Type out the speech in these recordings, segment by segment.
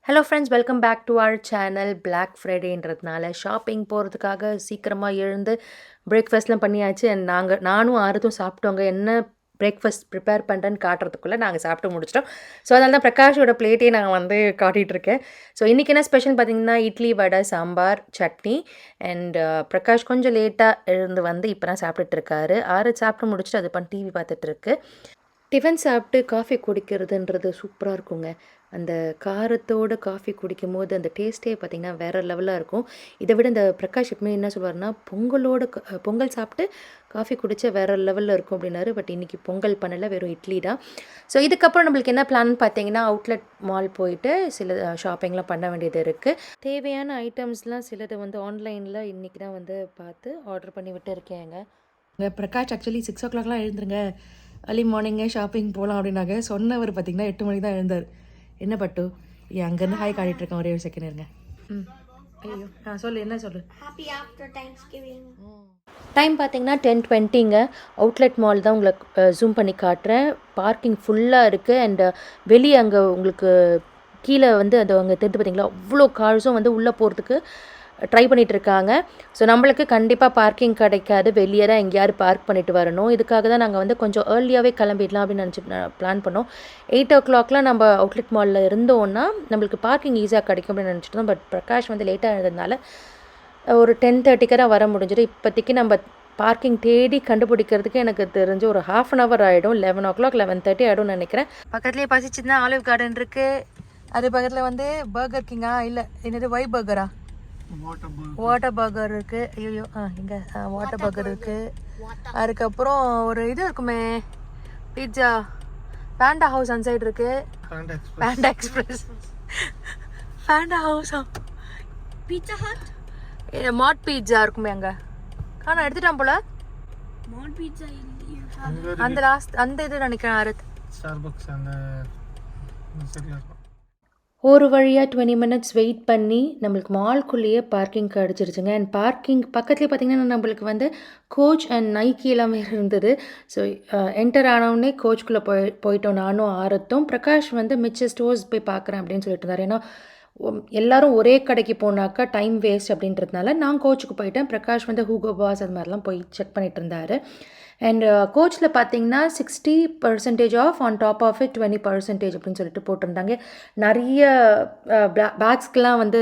Hello friends, welcome back to our channel. Black ஃப்ரைடேன்றதுனால shopping போகிறதுக்காக சீக்கிரமாக எழுந்து பிரேக்ஃபாஸ்ட்லாம் பண்ணியாச்சு. அண்ட் நானும் ஆறுதும் சாப்பிட்டோங்க. என்ன பிரேக்ஃபாஸ்ட் ப்ரிப்பேர் பண்ணுறேன்னு காட்டுறதுக்குள்ளே நாங்கள் சாப்பிட்டு முடிச்சிட்டோம். ஸோ அதனால தான் பிரகாஷோட பிளேட்டே நான் வந்து காட்டிகிட்ருக்கேன். ஸோ இன்றைக்கி என்ன ஸ்பெஷல் பார்த்தீங்கன்னா, இட்லி, வடை, சாம்பார், சட்னி. அண்ட் பிரகாஷ் கொஞ்சம் லேட்டாக எழுந்து வந்து இப்போ தான் சாப்பிட்டுட்ருக்காரு. சாப்பிட்டு முடிச்சுட்டு அது பண்ணி டிவி பார்த்துட்ருக்கு. டிஃபன் சாப்பிட்டு காஃபி குடிக்கிறதுன்றது சூப்பராக இருக்குங்க. அந்த காரத்தோட காஃபி குடிக்கும்போது அந்த டேஸ்ட்டே பார்த்திங்கன்னா வேறு லெவலாக இருக்கும். இதை விட இந்த பிரகாஷ் எப்பவுமே என்ன சொல்லுவார்னா, பொங்கல் சாப்பிட்டு காஃபி குடித்தா வேறு லெவலில் இருக்கும் அப்படின்னாரு. பட் இன்றைக்கி பொங்கல் பண்ணலை, வெறும் இட்லி தான். ஸோ இதுக்கப்புறம் நம்மளுக்கு என்ன பிளான் பார்த்தீங்கன்னா, அவுட்லெட் மால் போயிட்டு சில ஷாப்பிங்லாம் பண்ண வேண்டியது இருக்குது. தேவையான ஐட்டம்ஸ்லாம் சிலது வந்து ஆன்லைனில் இன்றைக்கி தான் வந்து பார்த்து ஆர்டர் பண்ணி விட்டு இருக்கேங்க. பிரகாஷ் ஆக்சுவலி 6 o'clockலாம் எழுந்துருங்க, அர்லி மார்னிங்கே ஷாப்பிங் போகலாம் அப்படின்னாங்க. சொன்னவர் பார்த்திங்கன்னா 8 மணிக்கு தான் எழுந்தார். என்ன பட்டு அங்கேருந்து ஹாய் காட்டிகிட்டு இருக்கேன், ஒரே ஒரு செகண்ட் இருங்க. ஐயோ சொல்லு, என்ன சொல்லு. டைம் பார்த்தீங்கன்னா 10:20ங்க. அவுட்லெட் மால் தான் உங்களுக்கு ஜூம் பண்ணி காட்டுறேன். பார்க்கிங் ஃபுல்லாக இருக்குது. அண்ட் வெளியே அங்கே உங்களுக்கு கீழே வந்து அது அங்கே தெரிஞ்சு பார்த்தீங்களா, அவ்வளோ கார்ஸும் வந்து உள்ளே போகிறதுக்கு ட்ரை பண்ணிகிட்ருக்காங்க. ஸோ நம்மளுக்கு கண்டிப்பாக பார்க்கிங் கிடைக்காது, வெளியே தான் எங்கேயாவது பார்க் பண்ணிட்டு வரணும். இதுக்காக தான் நாங்கள் வந்து கொஞ்சம் ஏர்லியாகவே கிளம்பிடலாம் அப்படின்னு நினச்சி பிளான் பண்ணோம். 8 o'clockலாம் நம்ம அவுட்லெட் மாலில் இருந்தோன்னா நம்மளுக்கு பார்க்கிங் ஈஸியாக கிடைக்கும் அப்படின்னு நினச்சிட்டோம். பட் பிரகாஷ் வந்து லேட்டாக இருந்ததுனால ஒரு 10:30க்கு தான் வர முடிஞ்சிடும். இப்போதைக்கு நம்ம பார்க்கிங் தேடி கண்டுபிடிக்கிறதுக்கு எனக்கு தெரிஞ்சு ஒரு ½ an hour ஆகிடும். 11 o'clock 11:30 ஆகிடும்னு நினைக்கிறேன். பக்கத்துலேயே பசிச்சுன்னா ஆலிவ் கார்டன் இருக்குது. அது பக்கத்தில் வந்து பர்கர் கிங்கா இல்லை என்னது ஒய் பர்கரா, வாட்டர் பர்கர் இருக்குது. ஐயோ இங்கே வாட்டர் பர்கர் இருக்குது. அதுக்கப்புறம் ஒரு இது இருக்குமே, பீட்சா, பேண்டா ஹவுஸ் அந்த சைடு இருக்குது. பேண்டா எக்ஸ்பிரஸ், பேண்டா ஹவுஸா, பீட்சா ஹட், மாட் பீட்சா இருக்குமே அங்கே. ஆனால் எடுத்துட்டான் போல மாட் பீட்சா. அந்த லாஸ்ட் அந்த இது நினைக்கிறேன். ஸ்டார்பக்ஸ் அந்த ஒரு வழியாக 20 minutes வெயிட் பண்ணி நம்மளுக்கு மால்குள்ளேயே பார்க்கிங் கிடச்சிருச்சுங்க. அண்ட் பார்க்கிங் பக்கத்துலேயே பார்த்திங்கன்னா நம்மளுக்கு வந்து கோச் அண்ட் நைக்கி எல்லாமே இருந்தது. ஸோ என்டர் ஆனவுடனே கோச்சுக்குள்ளே போயிட்டோம். நானும் ஆரத்தும். பிரகாஷ் வந்து மிச்ச ஸ்டோர்ஸ் போய் பார்க்குறேன் அப்படின்னு சொல்லிட்டு இருந்தார். ஏன்னா எல்லோரும் ஒரே கடைக்கு போனாக்கா டைம் வேஸ்ட் அப்படின்றதுனால நான் கோச்சுக்கு போயிட்டேன். பிரகாஷ் வந்து ஹூகோ பாஸ் அது மாதிரிலாம் போய் செக் பண்ணிகிட்டு இருந்தார். அண்ட் கோச்சில் பார்த்தீங்கன்னா 60% off, on top of it 20% அப்படின்னு சொல்லிட்டு போட்டிருந்தாங்க. நிறைய பேக்ஸ்க்கெலாம் வந்து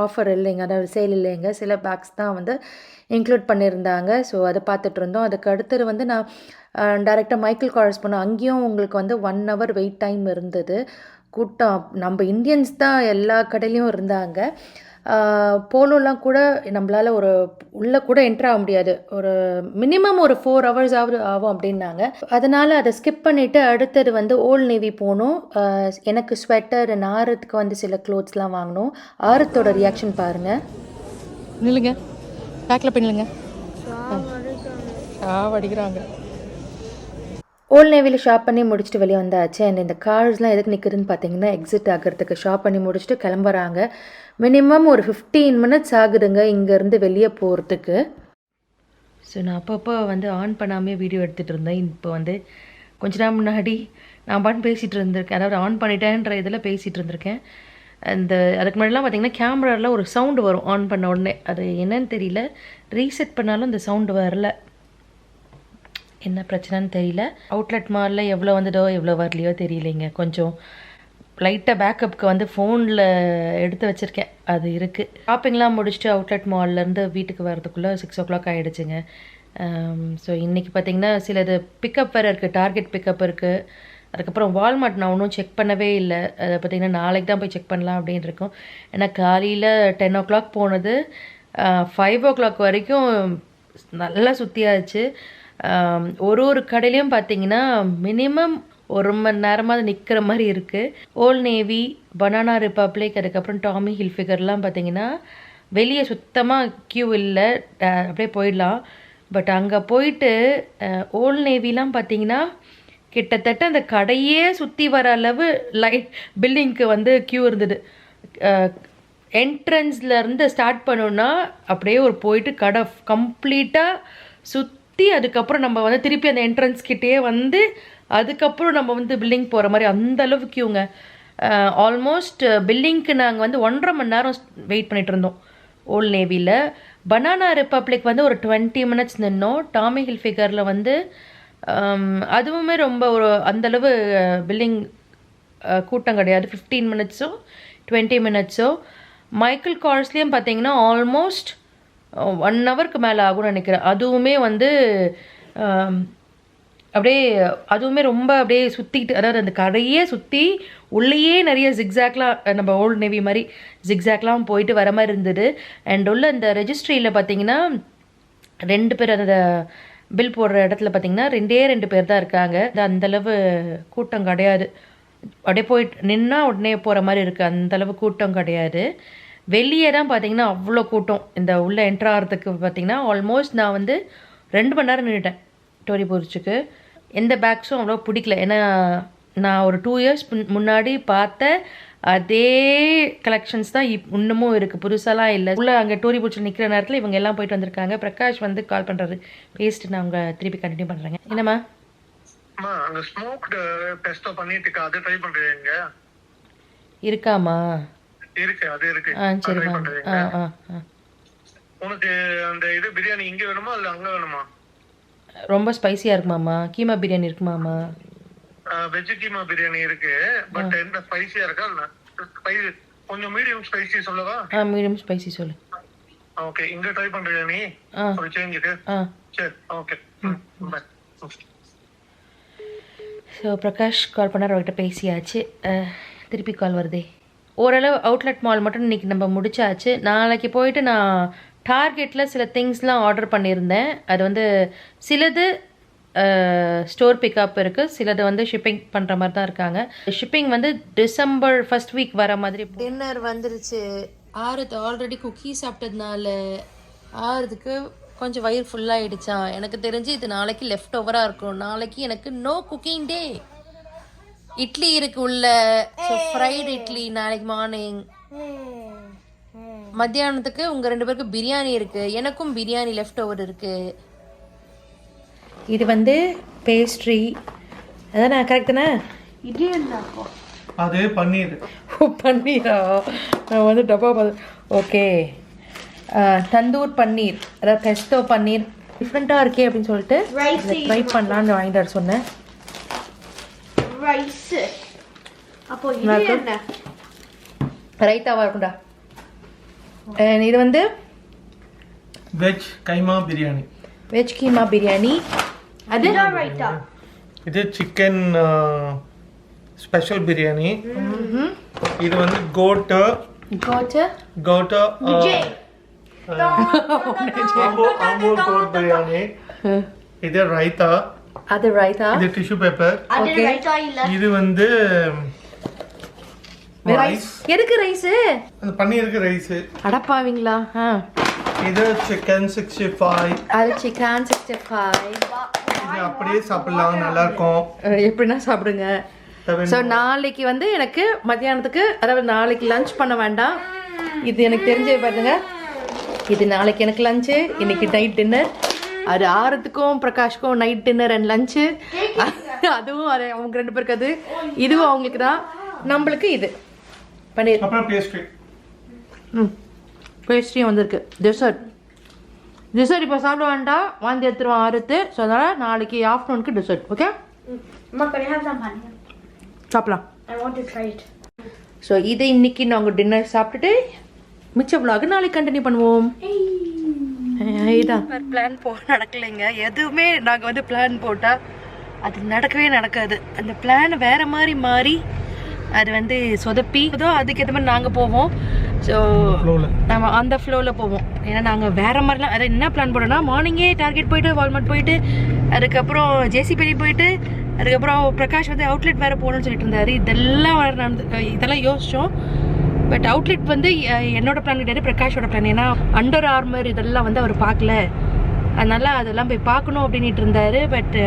ஆஃபர் இல்லைங்க, அதாவது சேல் இல்லைங்க. சில பேக்ஸ் தான் வந்து இன்க்ளூட் பண்ணியிருந்தாங்க. ஸோ அதை பார்த்துட்டு இருந்தோம். அதுக்கு அடுத்தது வந்து நான் டைரெக்டாக மைக்கேல் கார்ஸ் போனோம். அங்கேயும் உங்களுக்கு வந்து 1 hour வெயிட் டைம் இருந்தது. கூட்டம் நம்ம இந்தியன்ஸ் தான் எல்லா கடையிலையும் இருந்தாங்க. போலோலாம் கூட நம்மளால் ஒரு உள்ளே கூட என்ட்ரு ஆக முடியாது, ஒரு மினிமம் ஒரு 4 hours ஆகும் அப்படின்னாங்க. அதனால் அதை ஸ்கிப் பண்ணிவிட்டு அடுத்தது வந்து ஓல்ட் நேவி போனோம். எனக்கு ஸ்வெட்டர், ஆரத்துக்கு வந்து சில க்ளோத்ஸ்லாம் வாங்கினோம். ஆரத்தோட ரியாக்ஷன் பாருங்கள். நில்லுங்க, பேக்கில் பண்ணிடுங்க, அடிக்கிறாங்க. ஓல்ட் நேவியில் ஷாப் பண்ணி முடிச்சுட்டு வெளியே வந்தாச்சு. அண்ட் இந்த கார்ஸ்லாம் எதுக்கு நிற்குதுன்னு பார்த்தீங்கன்னா, எக்ஸிட் ஆகிறதுக்கு ஷாப் பண்ணி முடிச்சுட்டு கிளம்புறாங்க. மினிமம் ஒரு 15 minutes ஆகுதுங்க இங்கேருந்து வெளியே போகிறதுக்கு. ஸோ நான் அப்பப்போ வந்து ஆன் பண்ணாமே வீடியோ எடுத்துகிட்டு இருந்தேன். இப்போ வந்து கொஞ்ச நேரம் முன்னாடி நான் பாட்டு பேசிகிட்டு இருந்திருக்கேன், அதாவது ஆன் பண்ணிட்டேன்ற இதில் பேசிகிட்டு இருந்திருக்கேன். அதுக்கு முன்னாடிலாம் பார்த்திங்கன்னா கேமராவில் ஒரு சவுண்டு வரும் ஆன் பண்ண உடனே. அது என்னன்னு தெரியல, ரீசெட் பண்ணாலும் அந்த சவுண்டு வரல, என்ன பிரச்சனைன்னு தெரியல. அவுட்லெட் மாலில் எவ்வளோ வந்ததோ எவ்வளோ வரலையோ தெரியலைங்க. கொஞ்சம் லைட்டாக பேக்கப்புக்கு வந்து ஃபோனில் எடுத்து வச்சுருக்கேன், அது இருக்குது. ஷாப்பிங்லாம் முடிச்சுட்டு அவுட்லெட் மால்லேருந்து வீட்டுக்கு வரதுக்குள்ளே 6 o'clock ஆகிடுச்சுங்க. ஸோ இன்றைக்கி பார்த்திங்கன்னா சிலது பிக்கப் வேறு இருக்குது, டார்கெட் பிக்கப் இருக்குது. அதுக்கப்புறம் வால்மார்ட் நான் ஒன்றும் செக் பண்ணவே இல்லை. அதை பார்த்திங்கன்னா நாளைக்கு தான் போய் செக் பண்ணலாம் அப்படின்னு இருக்கோம். ஏன்னா காலையில் 10 o'clock போனது 5 o'clock வரைக்கும் நல்லா சுற்றியாச்சு. ஒரு கடையிலையும் பார்த்தீங்கன்னா மினிமம் 1 மணி நேரமாவது நிற்கிற மாதிரி இருக்குது. ஓல்ட் நேவி, பனானா ரிப்பப்ளிக், அதுக்கப்புறம் டாமி ஹில்ஃபிகர்லாம் பார்த்தீங்கன்னா வெளியே சுத்தமாக க்யூ இல்லை, அப்படியே போயிடலாம். பட் அங்கே போயிட்டு ஓல்ட் நேவிலாம் பார்த்தீங்கன்னா கிட்டத்தட்ட அந்த கடையே சுற்றி வர அளவு பில்டிங்க்கு வந்து க்யூ இருந்தது. என்ட்ரன்ஸ்லேருந்து ஸ்டார்ட் பண்ணோன்னா அப்படியே ஒரு போயிட்டு கடை கம்ப்ளீட்டாக சுற்றி அதுக்கப்புறம் நம்ம வந்து திருப்பி அந்த என்ட்ரன்ஸ் கிட்டேயே வந்து அதுக்கப்புறம் நம்ம வந்து பில்டிங் போகிற மாதிரி அந்த அளவு க்யூங்க. ஆல்மோஸ்ட் பில்லிங்க்கு நாங்கள் வந்து 1.5 மணி நேரம் வெயிட் பண்ணிட்டு இருந்தோம் ஓல்ட் நேவியில். பனானா ரிப்பப்ளிக் வந்து ஒரு 20 மினிட்ஸ் நின்னோம். டாமி ஹில்ஃபிகரில் வந்து அதுவுமே ரொம்ப ஒரு அந்தளவு பில்லிங் கூட்டம் கிடையாது. 15 மினிட்ஸோ 20 மினிட்ஸோ. மைக்கேல் கார்ஸ்லேயும் பார்த்தீங்கன்னா ஆல்மோஸ்ட் 1 ஹவருக்கு மேலே ஆகும்னு நினைக்கிறேன். அதுவுமே வந்து அப்படியே அதுவுமே ரொம்ப அப்படியே சுற்றிக்கிட்டு, அதாவது அந்த கடையே சுற்றி உள்ளேயே நிறைய ஜிக்ஸாக்லாம் நம்ம ஓல்டு நேவி மாதிரி ஜிக்ஸாக்லாம் போயிட்டு வர மாதிரி இருந்தது. அண்ட் உள்ள இந்த ரெஜிஸ்ட்ரியில் பார்த்தீங்கன்னா 2 பேர் அந்த பில் போடுற இடத்துல பார்த்தீங்கன்னா 2 பேர் தான் இருக்காங்க. அந்தளவு கூட்டம் கிடையாது. அப்படியே போயிட்டு நின்னா உடனே போகிற மாதிரி இருக்குது. அந்தளவு கூட்டம் கிடையாது. வெளியே தான் பார்த்தீங்கன்னா அவ்வளோ கூட்டம். இந்த உள்ளே என்ட்ரு ஆகிறதுக்கு பார்த்தீங்கன்னா ஆல்மோஸ்ட் நான் வந்து 2 மணி நேரம் நின்றுட்டேன் டோரி பூர்ச்சுக்கு. எந்த பேக்ஸும் அவ்வளோ பிடிக்கல. ஏன்னா நான் ஒரு 2 இயர்ஸ் முன்னாடி பார்த்த அதே கலெக்ஷன்ஸ் தான் இன்னமும் இருக்குது, புதுசாலாம் இல்லை. உள்ளே அங்கே டோரி பூர்ச்சில் நிற்கிற நேரத்தில் இவங்க எல்லாம் போயிட்டு வந்திருக்காங்க. பிரகாஷ் வந்து கால் பண்ணுறாரு, பேசிட்டு நான் அவங்க திருப்பி கண்டினியூ பண்ணுறேங்க. என்னம்மா? அந்த ஸ்மோக்டு பெஸ்டோ பண்ணிட்டு அது ட்ரை பண்றீங்க? இருக்காமா? இருக்கு, அது இருக்கு. சரிம்மா. உனக்கு அந்த இது பிரியாணி இங்க வேணுமா இல்ல அங்க வேணுமா? ரொம்ப ஸ்பைசியா இருக்குமாமா? கீமா பிரியாணி இருக்குமாமா? வெஜ் கீமா பிரியாணி இருக்கு. பட் என்ன ஸ்பைசியா இருக்கா இல்ல ஸ்பைசி கொஞ்சம் மீடியம் ஸ்பைசி சொல்லவா? மீடியம் ஸ்பைசி சொல்லு. ஓகே, இங்க ட்ரை பண்றியா நீ? ஒரு சேஞ்சுக்கு. சரி, ஓகே. பை. ஸோ பிரகாஷ் கால் பண்ணார், அவர்கிட்ட பேசியாச்சு. திருப்பி கால் வருதே. ஓரளவு அவுட்லெட் மால் மட்டும் இன்றைக்கி நம்ம முடிச்சாச்சு. நாளைக்கு போயிட்டு நான் டார்கெட்டில் சில திங்ஸ்லாம் ஆர்டர் பண்ணியிருந்தேன். அது வந்து சிலது ஸ்டோர் பிக்கப் இருக்குது, சிலது வந்து ஷிப்பிங் பண்ணுற மாதிரி தான் இருக்காங்க. ஷிப்பிங் வந்து டிசம்பர் 1st வீக் வர மாதிரி. டின்னர் வந்துருச்சு. ஆல்ரெடி குக்கீ சாப்பிட்டதுனால ஆறுதுக்கு கொஞ்சம் வயிறு ஃபுல்லாகிடுச்சான். எனக்கு தெரிஞ்சு இது நாளைக்கு லெஃப்ட் ஓவராக இருக்கும். நாளைக்கு எனக்கு நோ குக்கிங் டே. இட்லி இருக்கு உள்ள, ஸோ ஃப்ரைடு இட்லி நாளைக்கு மார்னிங். மத்தியானத்துக்கு உங்கள் 2 பேருக்கு பிரியாணி இருக்குது, எனக்கும் பிரியாணி லெஃப்ட் ஓவர் இருக்குது. இது வந்து பேஸ்ட்ரி, அதான் நான் கரெக்ட் தானே? இது அது பன்னீர். பன்னீரா? நான் வந்து டப்பா ஓகே. தந்தூர் பன்னீர், அதாவது பெஸ்டோ பன்னீர் டிஃப்ரெண்ட்டாக இருக்கே அப்படின்னு சொல்லிட்டு ட்ரை பண்ணலான்னு வாங்கிட்டு வர சொன்னேன். ரைத்தாவா இருக்கும்டா. இது வந்து வெஜ் கைமா பிரியாணி. வெஜ் கீமா பிரியாணி. அது ரைத்தா. இது சிக்கன் ஸ்பெஷல் பிரியாணி. இது வந்து கோட் ஆம்பூர் கோட் பிரியாணி. இது ரைத்தா. அது ரைத்தா. இது டிஷ்யூ பேப்பர். ஓகே. இது வந்து ரைஸ். எதுக்கு ரைஸ்? அந்த பன்னீருக்கு ரைஸ். அடப்பாவீங்களா? இது சிக்கன் 65. அது சிக்கன் 65. இது அப்படியே சாப்பிடலாம், நல்லா இருக்கும். எப்படின்னா சாப்பிடுங்க. ஸோ நாளைக்கு வந்து எனக்கு மத்தியானத்துக்கு, அதாவது நாளைக்கு லஞ்ச் பண்ண வேண்டாம். இது எனக்கு தெரிஞ்சே பாருங்க, இது நாளைக்கு எனக்கு லஞ்சு, இன்னைக்கு நைட் டின்னர். அது ஆறுத்துக்கும் பிரகாஷ்க்கும் நைட் டின்னர் அண்ட் லஞ்சு. அதுவும் அது அவங்க 2 பேருக்கு, அது இதுவும் அவங்களுக்கு தான். நம்மளுக்கு இது பன்னீர். அப்புறம் பேஸ்ட்ரி. பேஸ்ட்ரியும் வந்திருக்கு. டெசர்ட் இப்போ சாப்பிட வேண்டாம், வாந்தி எடுத்துருவோம் ஆறுத்து. ஸோ அதனால் நாளைக்கு ஆஃப்டர்நூனுக்கு டெசர்ட். ஓகே, சாப்பிடலாம். ஸோ இதை இன்னைக்கு நாங்கள் டின்னர் சாப்பிட்டுட்டு மிச்ச விலாக நாளைக்கு கண்டினியூ பண்ணுவோம். இதான் பிளான் நடக்கலைங்க. எதுவுமே நாங்கள் வந்து பிளான் போட்டால் அது நடக்கவே நடக்காது. அந்த பிளான் வேறு மாதிரி மாறி அது வந்து சொதப்பி அதுக்கேற்ற மாதிரி நாங்கள் போவோம். ஸோ நம்ம அந்த ஃப்ளோவில் போவோம். ஏன்னா நாங்கள் வேறு மாதிரிலாம் அதை என்ன பிளான் போட்டோம்னா, மார்னிங்கே டார்கெட் போயிட்டு வால்மார்ட் போயிட்டு, அதுக்கப்புறம் ஜேசிபி போயிட்டு, அதுக்கப்புறம் பிரகாஷ் வந்து அவுட்லெட் வேறு போகணும்னு சொல்லிட்டு இருந்தார். இதெல்லாம் யோசித்தோம். பட் அவுட்லெட் வந்து என்னோட பிளான் கிடையாது, பிரகாஷோட பிளான். ஏன்னா அண்டர் ஆர்மர் இதெல்லாம் வந்து அவர் பார்க்கல, அதனால் அதெல்லாம் போய் பார்க்கணும் அப்படின்ட்டு இருந்தார். பட்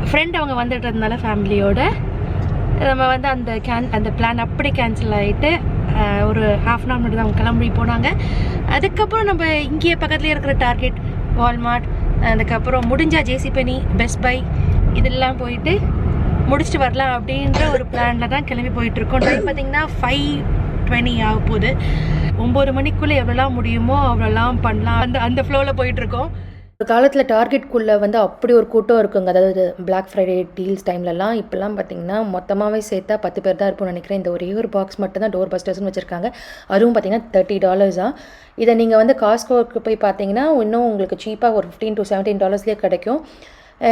ஃப்ரெண்ட் அவங்க வந்துட்டுறதுனால ஃபேமிலியோட நம்ம வந்து அந்த பிளான் அப்படி கேன்சல் ஆகிட்டு ஒரு ஹாஃப் அன் ஹவர் மட்டும் தான் அவங்க கிளம்பி போனாங்க. அதுக்கப்புறம் நம்ம இங்கேயே பக்கத்துலேயே இருக்கிற டார்கெட், வால்மார்ட், அதுக்கப்புறம் முடிஞ்சா ஜேசி பெனி, பெஸ்ட் பை இதெல்லாம் போயிட்டு முடிச்சுட்டு வரலாம் அப்படின்ற ஒரு பிளானில் தான் கிளம்பி போயிட்டுருக்கோம். டைம் பார்த்தீங்கன்னா 5:20 ஆக போகுது. 9 மணிக்குள்ளே எவ்வளோலாம் முடியுமோ அவ்வளோலாம் பண்ணலாம். அந்த ஃப்ளோவில் போயிட்டுருக்கோம். ஒரு காலத்தில் டார்கெட்குள்ளே வந்து அப்படி ஒரு கூட்டம் இருக்குங்க. அதாவது பிளாக் ஃப்ரைடே டீல்ஸ் டைம்லலாம். இப்போல்லாம் பார்த்தீங்கன்னா மொத்தமாகவே சேர்த்தா 10 பேர் தான் இருப்போம்னு நினைக்கிறேன். இந்த ஒரே ஒரு பாக்ஸ் மட்டும் தான் டோர் பஸ்டர்ஸ்னு வச்சுருக்காங்க. அதுவும் பார்த்தீங்கன்னா $30 தான். இதை நீங்கள் வந்து காஸ்கோவுக்கு போய் பார்த்தீங்கன்னா இன்னும் உங்களுக்கு சீப்பாக ஒரு $15 to $17 கிடைக்கும்.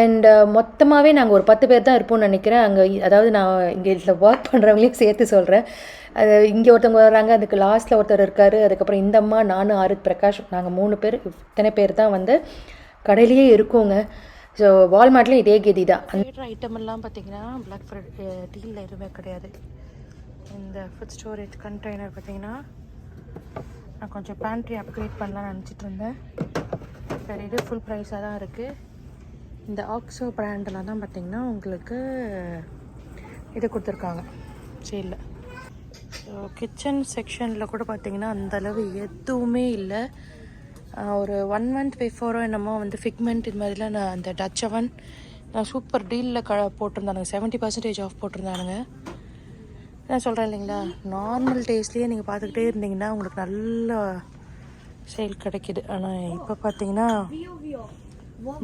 அண்ட் மொத்தமாகவே நாங்கள் ஒரு 10 பேர் தான் இருப்போம்னு நினைக்கிறேன். அங்கே அதாவது நான் இங்கே இதில் ஒர்க் பண்ணுறவங்களையும் சேர்த்து சொல்கிறேன். அது இங்கே ஒருத்தவங்க வர்றாங்க, அதுக்கு லாஸ்ட்டில் ஒருத்தர் இருக்கார், அதுக்கப்புறம் இந்த அம்மா, நானும் ஆரித் பிரகாஷ், நாங்கள் 3 பேர், இத்தனை பேர் தான் வந்து கடையிலேயே இருக்கோங்க. ஸோ வால்மார்ட்லேயும் இதே கதி தான். அந்த ஐட்டம் எல்லாம் பார்த்தீங்கன்னா பிளாக் ஃப்ரைடே டீலில் எதுவுமே கிடையாது. இந்த ஃபுட் ஸ்டோரேஜ் கண்டெய்னர் பார்த்தீங்கன்னா நான் கொஞ்சம் பேண்ட்ரி அப்கிரேட் பண்ணலாம்னு நினச்சிட்டு இருந்தேன். சரி, இது ஃபுல் ப்ரைஸாக தான் இருக்குது. இந்த ஆக்ஸோ பிராண்டில் தான் பார்த்தீங்கன்னா உங்களுக்கு இது கொடுத்துருக்காங்க சேலில். ஸோ கிச்சன் செக்ஷனில் கூட பார்த்தீங்கன்னா அந்தளவு எதுவுமே இல்லை. ஒரு 1 month பிஃபோரோ என்னமோ வந்து ஃபிக்மெண்ட் இது மாதிரிலாம் நான் அந்த டச் அவன் நான் சூப்பர் டீலில் போட்டிருந்தானுங்க. 70% ஆஃப் போட்டிருந்தானுங்க. நான் சொல்கிறேன் இல்லைங்களா, நார்மல் டேஸ்ட்லேயே நீங்கள் பார்த்துக்கிட்டே இருந்தீங்கன்னா உங்களுக்கு நல்ல சேல் கிடைக்கிது. ஆனால் இப்போ பார்த்தீங்கன்னா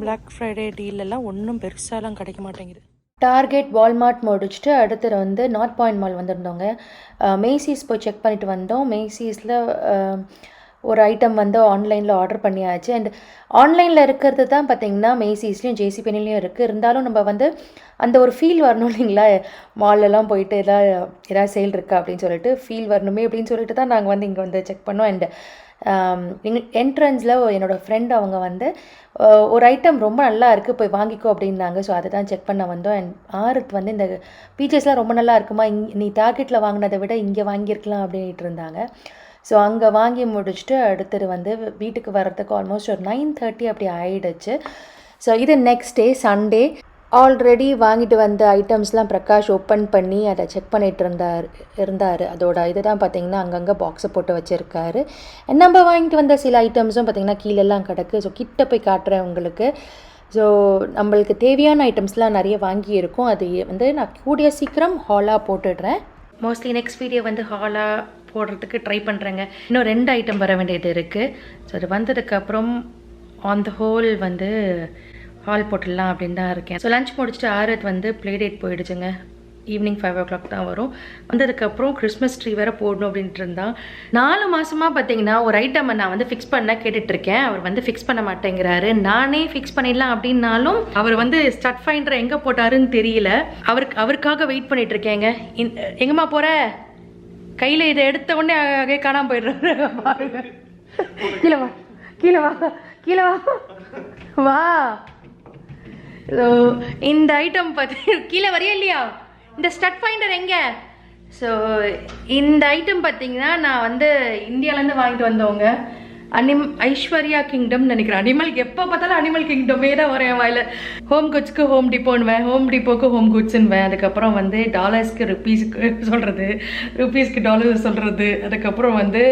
பிளாக் ஃப்ரைடே டீலெல்லாம் ஒன்றும் பெருசாலாம் கிடைக்க மாட்டேங்குது. டார்கெட், வால்மார்ட் முடிச்சுட்டு அடுத்தது வந்து நார்த் பாயிண்ட் மால் வந்திருந்தோங்க. மேசிஸ் போய் செக் பண்ணிட்டு வந்தோம். மேசிஸில் ஒரு ஐட்டம் வந்து ஆன்லைனில் ஆர்டர் பண்ணியாச்சு. அண்ட் ஆன்லைனில் இருக்கிறது தான் பார்த்தீங்கன்னா மேசிஸ்லேயும் ஜேசிபெனிலையும் இருக்குது. இருந்தாலும் நம்ம வந்து அந்த ஒரு ஃபீல் வரணும் இல்லைங்களா, மாலெல்லாம் போயிட்டு ஏதாவது சேல் இருக்கா அப்படின்னு சொல்லிட்டு ஃபீல் வரணுமே அப்படின்னு சொல்லிட்டு தான் நாங்கள் வந்து இங்கே வந்து செக் பண்ணோம். அண்ட் என்ட்ரன்ஸில் என்னோடய ஃப்ரெண்ட் அவங்க வந்து ஒரு ஐட்டம் ரொம்ப நல்லா இருக்குது, போய் வாங்கிக்கோ அப்படின்னாங்க. ஸோ அதை தான் செக் பண்ண வந்தோம். அண்ட் ஆரித் வந்து இந்த பீச்சஸ்லாம் ரொம்ப நல்லா இருக்குமா, நீ டார்கெட்டில் வாங்கினதை விட இங்கே வாங்கியிருக்கலாம் அப்படின்ட்டு இருந்தாங்க. ஸோ அங்கே வாங்கி முடிச்சுட்டு அடுத்தது வந்து வீட்டுக்கு வர்றதுக்கு ஆல்மோஸ்ட் ஒரு 9:30 அப்படி ஆகிடுச்சு. ஸோ இது நெக்ஸ்ட் டே சண்டே. ஆல்ரெடி வாங்கிட்டு வந்த ஐட்டம்ஸ்லாம் பிரகாஷ் ஓப்பன் பண்ணி அதை செக் பண்ணிகிட்டு இருந்தார். அதோட இது தான் பார்த்திங்கன்னா அங்கங்கே பாக்ஸை போட்டு வச்சுருக்காரு. நம்ம வாங்கிட்டு வந்த சில ஐட்டம்ஸும் பார்த்திங்கன்னா கீழெல்லாம் கிடக்கு. ஸோ கிட்ட போய் காட்டுறேன் உங்களுக்கு. ஸோ நம்மளுக்கு தேவையான ஐட்டம்ஸ்லாம் நிறைய வாங்கியிருக்கோம். அது வந்து நான் கூடிய சீக்கிரம் ஹாலாக போட்டுடுறேன். மோஸ்ட்லி நெக்ஸ்ட் வீடியோ வந்து ஹாலாக போடுறதுக்கு ட்ரை பண்ணுறேங்க. இன்னும் 2 ஐட்டம் வர வேண்டியது இருக்குது. ஸோ அது வந்ததுக்கப்புறம் ஆன் த ஹோல் வந்து ஹால் போட்டுடலாம் அப்படின்னு தான் இருக்கேன். ஸோ லஞ்ச் முடிச்சுட்டு ஆரித் வந்து ப்ளே டேட் போயிடுச்சுங்க. ஈவினிங் 5 o'clock தான் வரும். வந்ததுக்கப்புறம் கிறிஸ்மஸ் ட்ரீ வேறு போடணும் அப்படின்ட்டு இருந்தான். 4 மாதமாக பார்த்தீங்கன்னா ஒரு ஐட்டம் நான் வந்து ஃபிக்ஸ் பண்ண கேட்டுட்ருக்கேன். அவர் வந்து ஃபிக்ஸ் பண்ண மாட்டேங்கிறாரு. நானே ஃபிக்ஸ் பண்ணிடலாம் அப்படின்னாலும் அவர் வந்து ஸ்டட் ஃபைண்டர் எங்கே போட்டாருன்னு தெரியல. அவருக்காக வெயிட் பண்ணிட்டு இருக்கேங்க. எங்கம்மா போகிற, கையில் இதை எடுத்த உடனே அங்கே காணாமல் போயிடுறாரு. கீழே வா, கீழே வா, கீழே வா, வா. ஸோ இந்த ஐட்டம் பார்த்து கீழே வரையா இல்லையா, இந்த ஸ்டட் ஃபைண்டர் எங்கே? ஸோ இந்த ஐட்டம் பார்த்தீங்கன்னா நான் வந்து இந்தியாவிலேருந்து வாங்கிட்டு வந்தவங்க. ஐஸ்வர்யா கிங்டம் நினைக்கிறேன். அனிமலுக்கு எப்போ பார்த்தாலும் அனிமல் கிங்டமே தான் வரேன் வாயில். ஹோம் குட்ஸ்க்கு ஹோம் டிப்போன்னுவேன், ஹோம் டிப்போக்கு ஹோம் குட்ஸுன்னுவேன். அதுக்கப்புறம் வந்து டாலர்ஸ்க்கு ருப்பீஸ்க்கு சொல்கிறது, ருப்பீஸ்க்கு டாலர்ஸ் சொல்கிறது. அதுக்கப்புறம் வந்து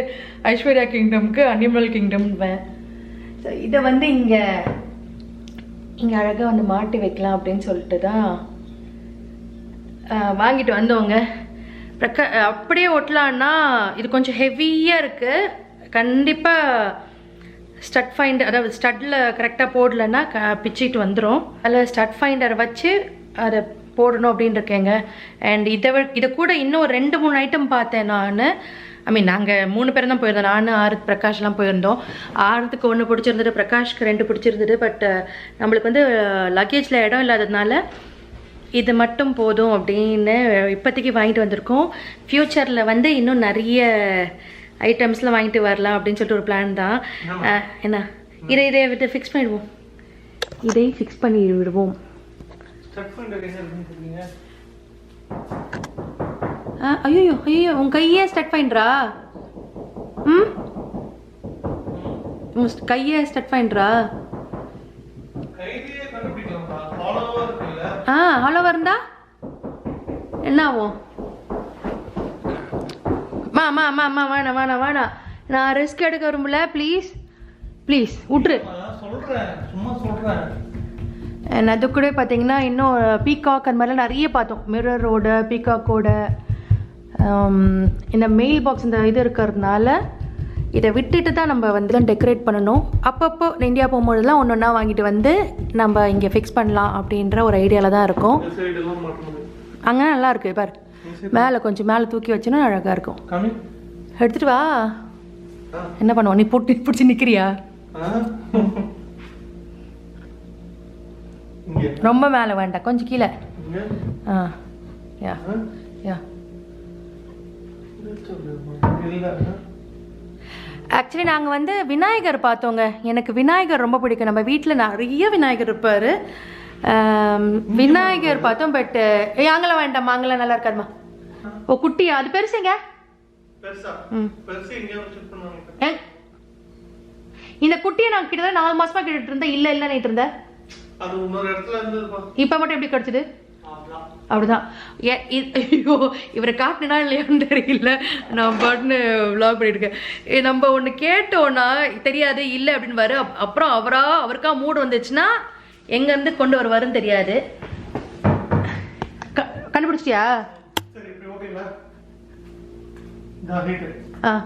ஐஸ்வர்யா கிங்டம்க்கு அனிமல் கிங்டம்னுவேன். ஸோ இதை வந்து இங்கே அழகாக வந்து மாட்டி வைக்கலாம் அப்படின்னு சொல்லிட்டு தான் வாங்கிட்டு வந்தவங்க. அப்படியே ஒட்டலான்னா இது கொஞ்சம் ஹெவியாக இருக்குது. கண்டிப்பாக ஸ்டட் ஃபைண்டர், அதாவது ஸ்டட்டில் கரெக்டாக போடலைன்னா பிச்சுட்டு வந்துடும். அதில் ஸ்டட் ஃபைண்டர் வச்சு அதை போடணும் அப்படின்னு இருக்கேங்க. அண்ட் இதை கூட இன்னும் 2-3 ஐட்டம் பார்த்தேன் நான். நாங்கள் 3 பேர் தான் போயிருந்தோம். நான், ஆரித், பிரகாஷ்லாம் போயிருந்தோம். ஆரித்துக்கு 1 பிடிச்சிருந்தது, பிரகாஷ்க்கு 2 பிடிச்சிருந்தது. பட் நம்மளுக்கு வந்து லக்கேஜில் இடம் இல்லாததுனால இது மட்டும் போதும் அப்படின்னு இப்போதைக்கு வாங்கிட்டு வந்திருக்கோம். ஃப்யூச்சரில் வந்து இன்னும் நிறைய ஐட்டம்ஸ்லாம் வாங்கிட்டு வரலாம் அப்படின்னு சொல்லிட்டு ஒரு பிளான் தான். என்ன இதை ஃபிக்ஸ் பண்ணிடுவோம், இதை ஃபிக்ஸ் பண்ணி விடுவோம். ஐயோ ஐயோ, உன் கையே ஸ்டட் ஃபைண்டரா? கையே ஸ்டட் ஃபைண்டரா? ஹாலோவா இருந்தா என்ன ஆகும்? வேணாம், நான் ரிஸ்க் எடுக்க விரும்பல. ப்ளீஸ் விட்டுரு. அண்ட் அது கூட பார்த்தீங்கன்னா இன்னும் பீகாக் அந்த மாதிரிலாம் நிறைய பார்த்தோம். மிரரோட பீகாக்கோட இந்த மெயில் பாக்ஸ் இந்த இது இருக்கிறதுனால இதை விட்டுட்டு தான் நம்ம வந்து டெக்கரேட் பண்ணணும். அப்பப்போ இந்தியா போகும்போதெல்லாம் ஒன்று ஒன்றா வாங்கிட்டு வந்து நம்ம இங்கே ஃபிக்ஸ் பண்ணலாம் அப்படின்ற ஒரு ஐடியாவில் தான் இருக்கும். அங்கே நல்லா இருக்குது பாரு, மேலே கொஞ்சம் மேலே தூக்கி வச்சுன்னா அழகாக இருக்கும். எடுத்துட்டு வா. என்ன பண்ணுவோம், நீ போட்டு பிடிச்சி நிற்கிறியா? ரொம்ப மேலே வேண்டாம், கொஞ்சம் கீழே. யா யா ஆக்சுவலி நாங்கள் வந்து விநாயகர் பார்த்தோங்க. எனக்கு விநாயகர் ரொம்ப பிடிக்கும். நம்ம வீட்டில் நிறைய விநாயகர் இருப்பார். விநாயகர் பார்த்தோம். பட் அங்கெல்லாம் வேண்டாம், அங்கெல்லாம் நல்லா இருக்காதுமா. ஓ குட்டியா, அது பெருசுங்க. இந்த குட்டியை நான் கிட்டத்தட்ட 4 மாசமா கேட்டுட்டு இருந்தேன். இல்ல இல்ல நீட்டு இருந்தேன். இப்ப மட்டும் எப்படி கிடைச்சது? அப்படிதான். ஐயோ இவரை காட்டினா இல்லையான்னு தெரியல. நான் பாட்டுன்னு விளாக் பண்ணிட்டு இருக்கேன். நம்ம ஒன்று கேட்டோன்னா தெரியாது இல்லை அப்படின்னு வரு. அப்புறம் அவருக்கா மூடு வந்துச்சுன்னா எங்கேருந்து கொண்டு வருவாருன்னு தெரியாது. கண்டுபிடிச்சிட்டியா?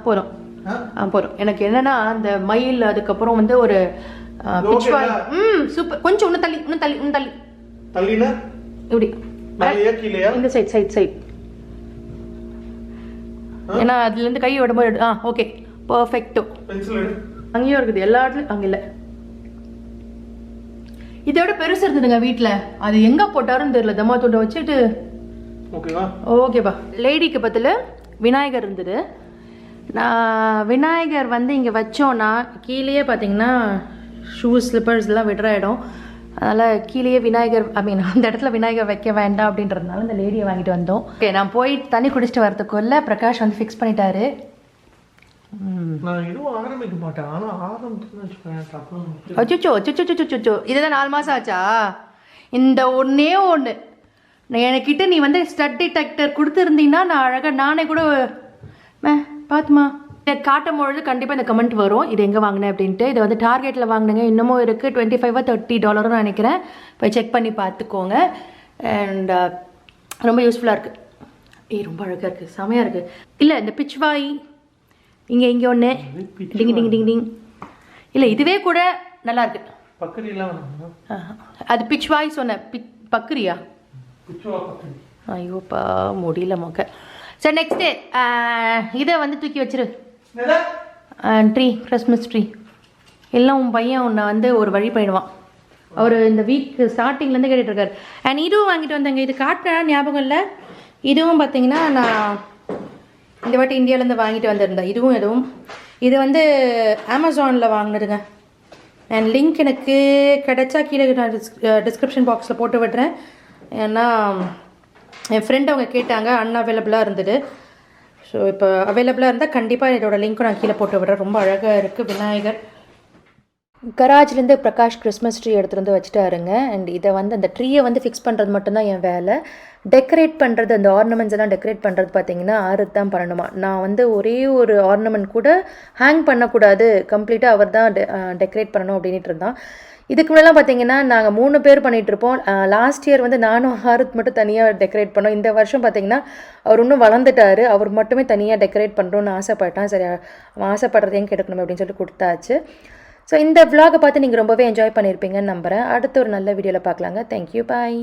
போதும் போதும். எனக்கு என்னன்னா அந்த மயில், அதுக்கப்புறம் வந்து ஒரு சூப்பர். கொஞ்சம் இன்னும் தள்ளி இன்னும் தள்ளி இன்னும் தள்ளி தள்ளினா இப்படி இந்த சைட் ஏன்னா அதுல இருந்து கை விடும்போது ஓகே பர்ஃபெக்ட்டோ. அங்கேயும் இருக்குது எல்லா இடத்துலையும். அங்கே இல்லை, இதோட பெருசு இருந்ததுங்க வீட்டில். அது எங்கே போட்டாருன்னு தெரியல. தம்மா தொண்டை வச்சுட்டு ஓகேப்பா. லேடிக்கு பதில் விநாயகர் இருந்தது. நான் விநாயகர் வந்து இங்கே வச்சோன்னா கீழேயே பார்த்தீங்கன்னா ஷூஸ் ஸ்லிப்பர்ஸ்லாம் விடுற இடம். அதனால் கீழேயே விநாயகர் அந்த இடத்துல விநாயகர் வைக்க வேண்டாம் அப்படின்றதுனால இந்த லேடியை வாங்கிட்டு வந்தோம். ஓகே, நான் போய் தண்ணி குடிச்சிட்டு வரதுக்குள்ள பிரகாஷ் வந்து ஃபிக்ஸ் பண்ணிட்டாரு. அச்சோ இதுதான் 4 மாதம் ஆச்சா? இந்த ஒன்றே ஒன்று எனக்கிட்ட நீ வந்து ஸ்டட் டிடெக்டர் கொடுத்துருந்தீங்கன்னா நான் அழகாக நானே கூட பார்த்துமா காட்டும் பொழுது கண்டிப்பாக இந்த கமெண்ட் வரும், இது எங்கே வாங்கினேன் அப்படின்ட்டு. இதை வந்து டார்கெட்டில் வாங்கினேங்க. இன்னமும் இருக்குது, $25 or $30 நினைக்கிறேன். போய் செக் பண்ணி பார்த்துக்கோங்க. அண்ட் ரொம்ப யூஸ்ஃபுல்லாக இருக்குது. ரொம்ப அழகாக இருக்குது, செமையாக இருக்குது. இல்லை இந்த பிச்வாய் இங்கே ஒன்று டிங் டிங் டிங் டிங். இல்லை இதுவே கூட நல்லா இருக்கு. அது பிச்வாய் சொன்னேன். பக்ரியா? ஐயோப்பா முடியல மொக்க. சரி நெக்ஸ்ட் இதை வந்து தூக்கி வச்சிரு. ட்ரீ, கிறிஸ்மஸ் ட்ரீ எல்லாம் உன் பையன் உன்னை வந்து ஒரு வழி பண்ணிடுவான். அவர் இந்த வீக் ஸ்டார்டிங்லேருந்து கேட்டுட்ருக்காரு. அண்ட் இதுவும் வாங்கிட்டு வந்தேங்க. இது காட்டினா ஞாபகம் இல்லை. இதுவும் பார்த்தீங்கன்னா நான் இந்த வாட்டி இந்தியாவிலேருந்து வாங்கிட்டு வந்திருந்தேன். எதுவும் இது வந்து அமேசானில் வாங்கினதுங்க. அண்ட் லிங்க் எனக்கு கிடைச்சா கீழே நான் டிஸ்கிரிப்ஷன் பாக்ஸில் போட்டு விடுறேன். ஏன்னா என் ஃப்ரெண்ட் அவங்க கேட்டாங்க, அன்அவைலபிளாக இருந்தது. ஸோ இப்போ அவைலபிளாக இருந்தால் கண்டிப்பாக இதோட லிங்க்கும் நான் கீழே போட்டு விடுறேன். ரொம்ப அழகாக இருக்குது விநாயகர். கராஜ்லேருந்து பிரகாஷ் கிறிஸ்மஸ் ட்ரீ எடுத்துகிட்டு வந்து வச்சுட்டாருங்க. அண்ட் இதை வந்து அந்த ட்ரீயை வந்து ஃபிக்ஸ் பண்ணுறது மட்டும்தான் என் வேலை. டெக்கரேட் பண்ணுறது, அந்த ஆர்னமெண்ட்ஸ் எல்லாம் டெக்கரேட் பண்ணுறது பார்த்தீங்கன்னா ஆறுது தான் பண்ணணுமா. நான் வந்து ஒரே ஒரு ஆர்னமெண்ட் கூட ஹேங் பண்ணக்கூடாது, கம்ப்ளீட்டாக அவர் தான் டெக்கரேட் பண்ணணும் அப்படின்ட்டு இருந்தான். இதுக்கு முன்னெல்லாம் பார்த்தீங்கன்னா நாங்கள் 3 பேர் பண்ணிகிட்ருப்போம். லாஸ்ட் இயர் வந்து நானும் ஆறுத் மட்டும் தனியாக டெக்கரேட் பண்ணோம். இந்த வருஷம் பார்த்தீங்கன்னா அவர் இன்னும் வளர்ந்துட்டார். அவர் மட்டுமே தனியாக டெக்கரேட் பண்ணுறோன்னு ஆசைப்பட்டான். சரி அவன் ஆசைப்படுறதையும் கெடுக்கணும் அப்படின்னு சொல்லிட்டு கொடுத்தாச்சு. ஸோ இந்த விலாகை பார்த்து நீங்கள் ரொம்பவே என்ஜாய் பண்ணியிருப்பீங்கன்னு நம்புகிறேன். அடுத்த ஒரு நல்ல வீடியோவில் பார்க்கலாங்க. தேங்க்யூ, பாய்.